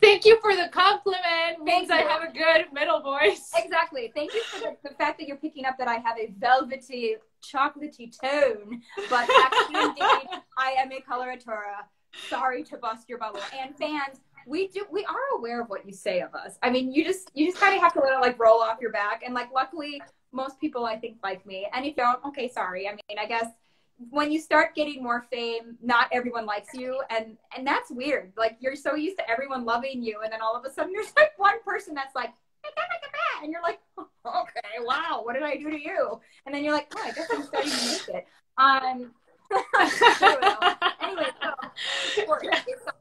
Thank you for the compliment. Means I have a good middle voice. Exactly. Thank you for the fact that you're picking up that I have a velvety, chocolatey tone. But actually, indeed, I am a coloratura. Sorry to bust your bubble. And fans, we are aware of what you say of us. I mean, you just kind of have to let it like roll off your back. And like, luckily, most people I think like me. And if you don't, okay, sorry. I mean, I guess when you start getting more fame, not everyone likes you, and that's weird. Like, you're so used to everyone loving you, and then all of a sudden there's like one person that's like, and you're like, oh, okay, wow, what did I do to you? And then you're like, oh, I guess I'm starting to make it. Anyway, so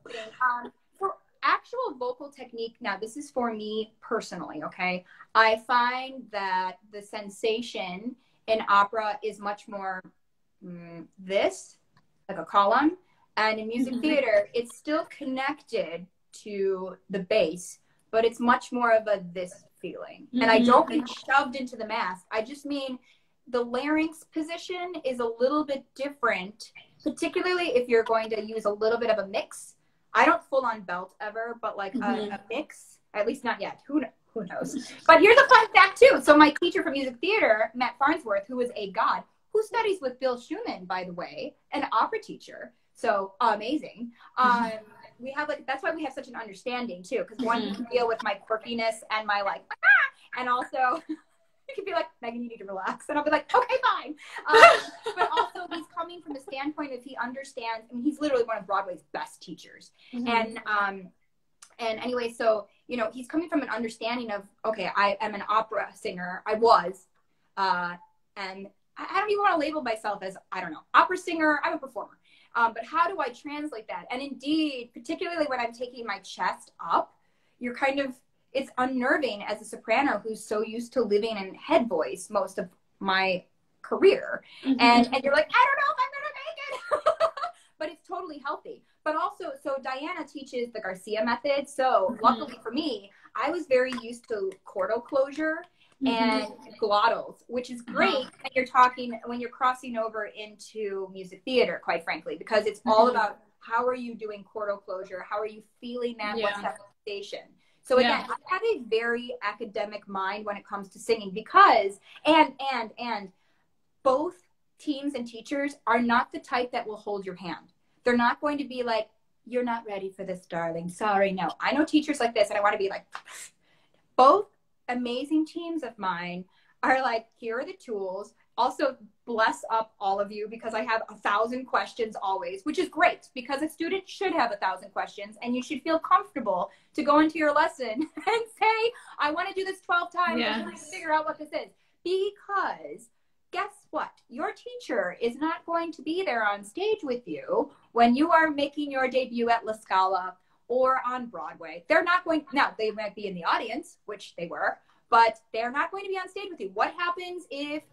for actual vocal technique, now this is for me personally, okay? I find that the sensation in opera is much more this, like a column, and in music theater, it's still connected to the bass, but it's much more of a this feeling. And I don't mean shoved into the mask. I just mean the larynx position is a little bit different, particularly if you're going to use a little bit of a mix. I don't full on belt ever, but like a mix, at least not yet. Who knows? But here's a fun fact too. So my teacher for music theater, Matt Farnsworth, who is a god, who studies with Bill Schumann, by the way, an opera teacher. So amazing. We have like, that's why we have such an understanding too, because one can deal with my quirkiness and my like, and also you can be like, Megan, you need to relax, and I'll be like, okay, fine. But also he's coming from the standpoint of he understands. I mean, he's literally one of Broadway's best teachers, and anyway, so you know, he's coming from an understanding of, okay, I am an opera singer. I was. And I don't even want to label myself as, I don't know, opera singer. I'm a performer. But how do I translate that? And indeed, particularly when I'm taking my chest up, you're kind of, it's unnerving as a soprano who's so used to living in head voice most of my career. Mm-hmm. And you're like, I don't know if I'm going to make it. But it's totally healthy. But also, so Diana teaches the Garcia method. So luckily for me, I was very used to chordal closure and glottals, which is great when you're talking, when you're crossing over into music theater, quite frankly, because it's all about how are you doing chordal closure? How are you feeling that? What's that sensation? So again, I have a very academic mind when it comes to singing because, and both teams and teachers are not the type that will hold your hand. They're not going to be like, you're not ready for this, darling. Sorry, no. I know teachers like this, and I want to be like, both amazing teams of mine are like, here are the tools. Also, bless up all of you because I have 1,000 questions always, which is great because a student should have 1,000 questions and you should feel comfortable to go into your lesson and say, I want to do this 12 times and really figure out what this is. Because guess what? Your teacher is not going to be there on stage with you when you are making your debut at La Scala or on Broadway. They're not going, now they might be in the audience, which they were, but they're not going to be on stage with you. What happens if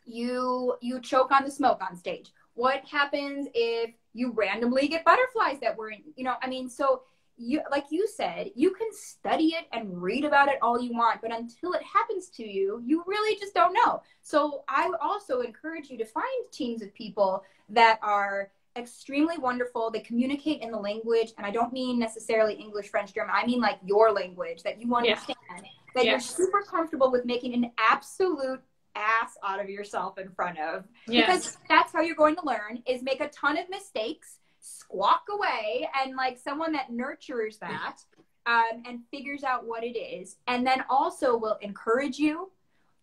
you choke on the smoke on stage? What happens if you randomly get butterflies that were in, you know, I mean, so you, like you said, you can study it and read about it all you want, but until it happens to you, you really just don't know. So I would also encourage you to find teams of people that are extremely wonderful. They communicate in the language, and I don't mean necessarily English, French, German. I mean like your language that you understand, that you're super comfortable with making an absolute ass out of yourself in front of, because that's how you're going to learn, is make a ton of mistakes, squawk away, and like someone that nurtures that and figures out what it is, and then also will encourage you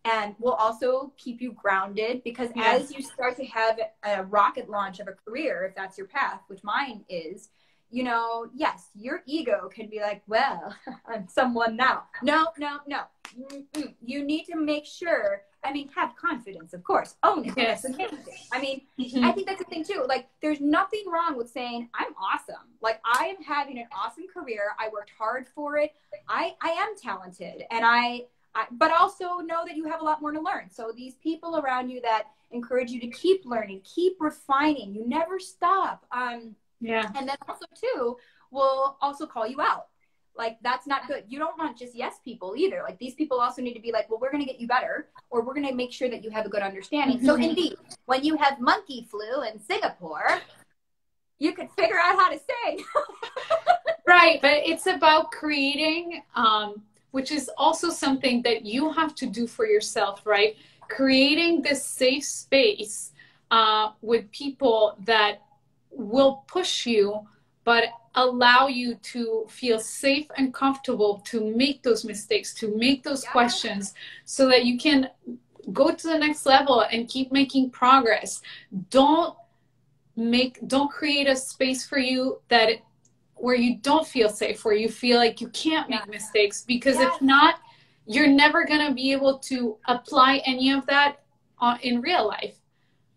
and will also keep you grounded, because as you start to have a rocket launch of a career, if that's your path, which mine is, you know, yes, your ego can be like, well, I'm someone now. No. You need to make sure, I mean, have confidence, of course. Own it. That's amazing. I mean, I think that's the thing too. Like, there's nothing wrong with saying, I'm awesome. Like, I am having an awesome career. I worked hard for it. I am talented. And but also know that you have a lot more to learn. So these people around you that encourage you to keep learning, keep refining, you never stop. And then also too, will also call you out. Like, that's not good. You don't want just yes people either. Like, these people also need to be like, well, we're going to get you better, or we're going to make sure that you have a good understanding. So indeed, when you have monkey flu in Singapore, you can figure out how to sing. Right. But it's about creating, which is also something that you have to do for yourself, right? Creating this safe space with people that will push you, but allow you to feel safe and comfortable to make those mistakes, to make those questions, so that you can go to the next level and keep making progress. Don't create a space for you where you don't feel safe, where you feel like you can't make mistakes, because if not, you're never going to be able to apply any of that in real life.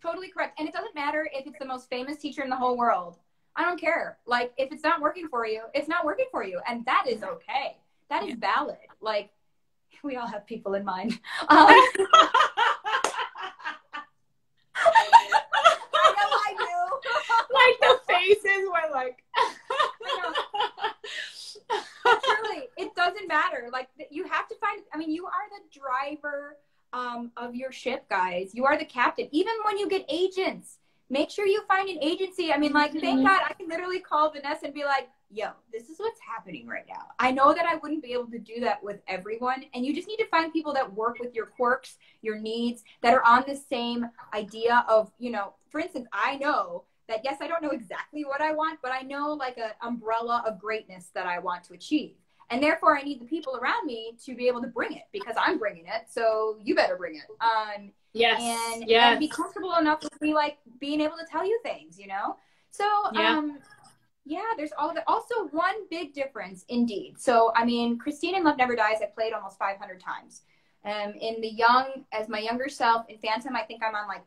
Totally correct. And it doesn't matter if it's the most famous teacher in the whole world. I don't care. Like, if it's not working for you, it's not working for you. And that is okay. That is valid. Like, we all have people in mind. I know I do. Like, the faces were like... Truly, it doesn't matter. Like, you have to find, I mean, you are the driver of your ship, guys. You are the captain. Even when you get agents, make sure you find an agency. I mean, like, thank God I can literally call Vanessa and be like, yo, this is what's happening right now. I know that I wouldn't be able to do that with everyone. And you just need to find people that work with your quirks, your needs, that are on the same idea of, you know, for instance, I know that, yes, I don't know exactly what I want, but I know like an umbrella of greatness that I want to achieve. And therefore, I need the people around me to be able to bring it, because I'm bringing it. So you better bring it. And be comfortable enough with me, like, being able to tell you things, you know? So, there's all of that. Also, one big difference, indeed. So, I mean, Christine in Love Never Dies, I played almost 500 times. In as my younger self, in Phantom, I think I'm on like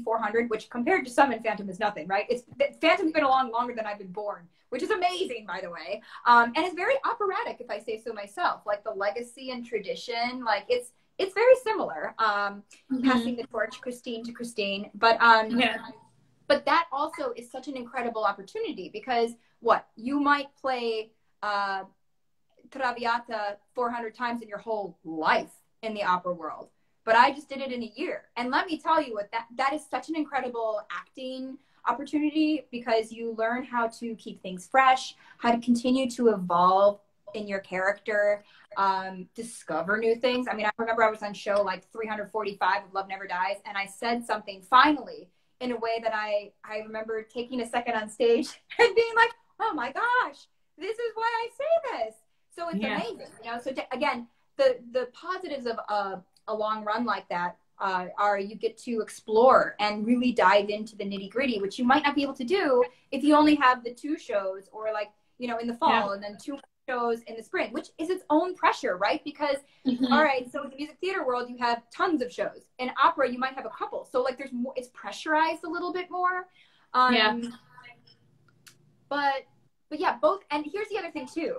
400, which compared to some in Phantom is nothing, right? Phantom's been along longer than I've been born, which is amazing, by the way. And it's very operatic, if I say so myself. Like the legacy and tradition, like it's very similar. Passing the torch, Christine to Christine, but but that also is such an incredible opportunity because you might play Traviata 400 times in your whole life in the opera world, but I just did it in a year. And let me tell you that is such an incredible acting opportunity because you learn how to keep things fresh, how to continue to evolve in your character, discover new things. I mean, I remember I was on show like 345 of Love Never Dies, and I said something finally in a way that I remember taking a second on stage and being like, oh my gosh, this is why I say this. So it's amazing, you know. So again, the positives of a long run like that are you get to explore and really dive into the nitty gritty, which you might not be able to do if you only have the 2 shows or like, you know, in the fall and then 2 shows in the spring, which is its own pressure, right? Because, all right, so in the music theater world, you have tons of shows. In opera, you might have a couple. So like there's more, it's pressurized a little bit more. But yeah, both. And here's the other thing too.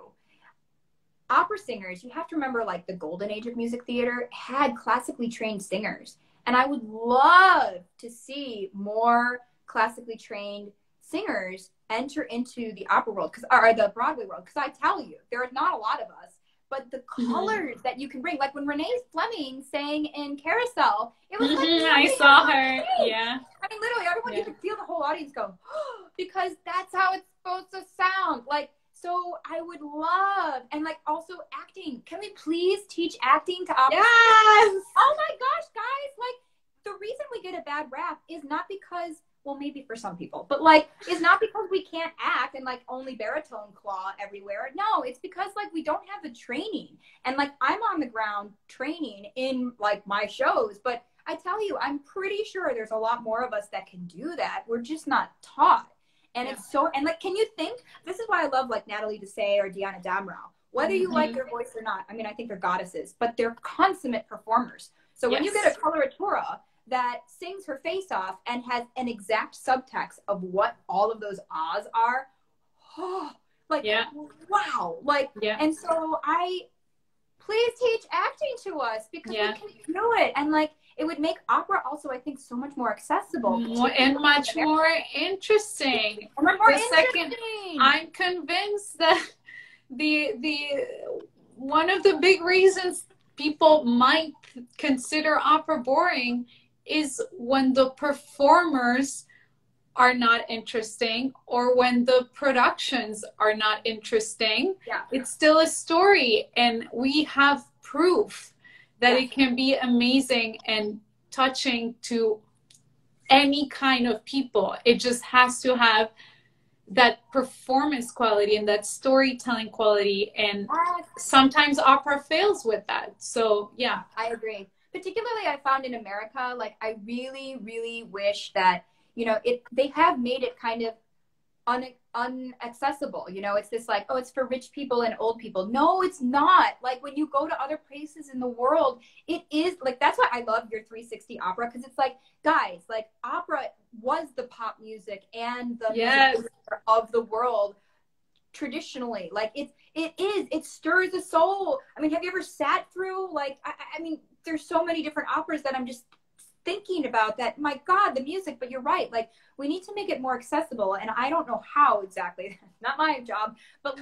Opera singers, you have to remember, like the golden age of music theater had classically trained singers. And I would love to see more classically trained singers enter into the opera world, or the Broadway world. Because I tell you, there are not a lot of us, but the colors that you can bring, like when Renee Fleming sang in Carousel, it was like, I saw her. Yeah. I mean, literally, everyone, you could feel the whole audience go, oh, because that's how it's supposed to sound. Like, so I would love, and like also acting. Can we please teach acting to opera? Yes. Oh my gosh, guys! Like the reason we get a bad rap is not because, well, maybe for some people, but like, is not because we can't act and like only baritone claw everywhere. No, it's because like we don't have the training. And like I'm on the ground training in like my shows, but I tell you, I'm pretty sure there's a lot more of us that can do that. We're just not taught. And it's so, and like, can you think, this is why I love like Natalie Dessay or Diana Damrau, whether you like their voice or not. I mean, I think they're goddesses, but they're consummate performers. So when you get a coloratura that sings her face off and has an exact subtext of what all of those ahs are, like, wow. Like, and so please teach acting to us because we can do it. And like, it would make opera also, I think, so much more accessible. And much more interesting. I'm convinced that one of the big reasons people might consider opera boring is when the performers are not interesting or when the productions are not interesting. It's still a story, and we have proof that it can be amazing and touching to any kind of people. It just has to have that performance quality and that storytelling quality. And sometimes opera fails with that. So, yeah. I agree. Particularly, I found in America, like, I really, really wish that, you know, they have made it kind of unaccessible. You know, it's this like, oh, it's for rich people and old people. No, it's not. Like when you go to other places in the world, it is like, that's why I love your 360 opera, because it's like, guys, like opera was the pop music and the music of the world traditionally. Like it stirs the soul. I mean, have you ever sat through like, I mean, there's so many different operas that I'm just thinking about that, my God, the music, but you're right. Like we need to make it more accessible. And I don't know how exactly, not my job, but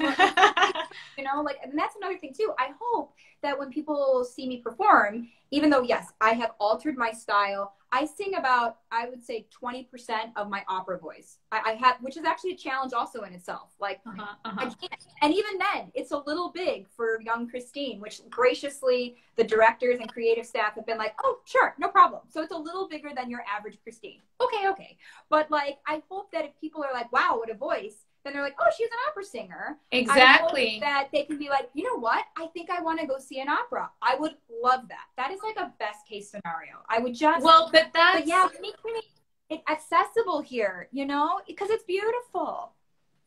you know, like, and that's another thing too. I hope that when people see me perform, even though, yes, I have altered my style, I sing about, I would say 20% of my opera voice. I have, which is actually a challenge also in itself. Like I can't, and even then it's a little big for young Christine, which graciously the directors and creative staff have been like, oh, sure, no problem. So it's a little bigger than your average Christine. Okay. But like, I hope that if people are like, wow, what a voice, then they're like, oh, she's an opera singer. Exactly. I hope that they can be like, you know what? I think I want to go see an opera. I would love that. That is like a best case scenario. I would just, but yeah, we need to make it accessible here, you know, because it's beautiful.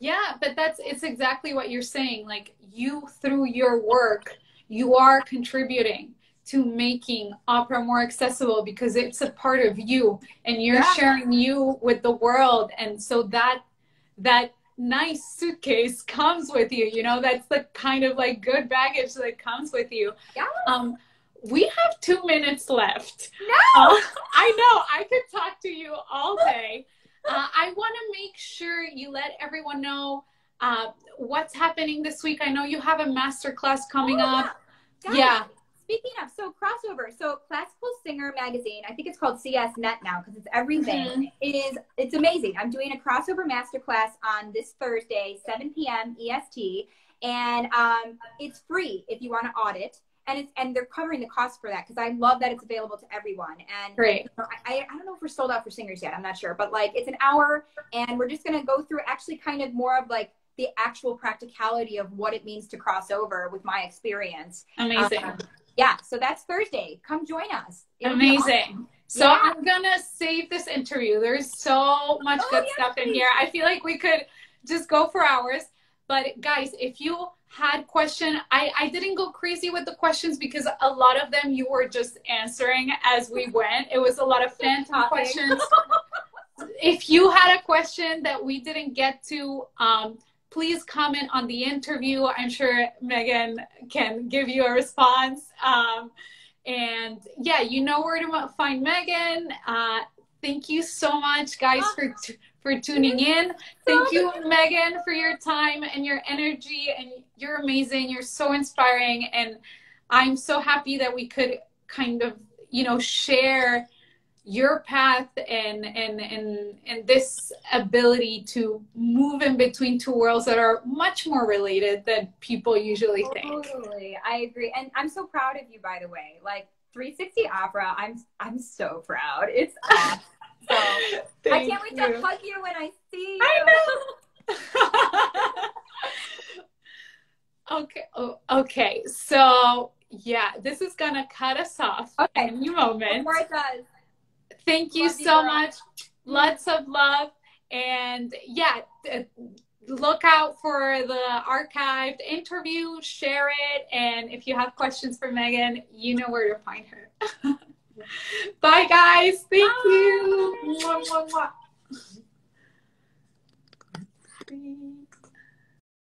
Yeah, but it's exactly what you're saying. Like you, through your work, you are contributing to making opera more accessible, because it's a part of you and you're sharing you with the world. And so that nice suitcase comes with you, you know, that's the kind of like good baggage that comes with you. We have 2 minutes left. I know I could talk to you all day. I want to make sure you let everyone know what's happening this week. I know you have a master class coming up. Guys, speaking of, so crossover, so Classical Singer magazine, I think it's called CS Net now because it's everything. It's amazing. I'm doing a crossover masterclass on this Thursday, 7 p.m. EST, and it's free if you want to audit. And they're covering the cost for that because I love that it's available to everyone. And great. I don't know if we're sold out for singers yet. I'm not sure, but like it's an hour, and we're just gonna go through actually kind of more of like the actual practicality of what it means to cross over with my experience. Amazing. Yeah, so that's Thursday. Come join us. Amazing. Awesome. So I'm gonna save this interview. There's so much good stuff in here. I feel like we could just go for hours. But guys, if you had question, I didn't go crazy with the questions because a lot of them you were just answering as we went. It was a lot of phantom questions. If you had a question that we didn't get to, please comment on the interview. I'm sure Meghan can give you a response. And yeah, you know where to find Meghan. Thank you so much, guys, for tuning in. Thank you, Meghan, for your time and your energy. And you're amazing. You're so inspiring. And I'm so happy that we could kind of, you know, share your path and this ability to move in between two worlds that are much more related than people usually think. Totally. I agree. And I'm so proud of you, by the way. Like 360 Opera, I'm so proud. It's awesome. So I can't wait to hug you when I see you. I know. Okay. So yeah, this is gonna cut us off in a few moments. Before it does. Thank you so much. Lots of love. And yeah, look out for the archived interview, share it. And if you have questions for Meghan, you know where to find her. Bye, guys. Thank you. Mwah, mwah, mwah.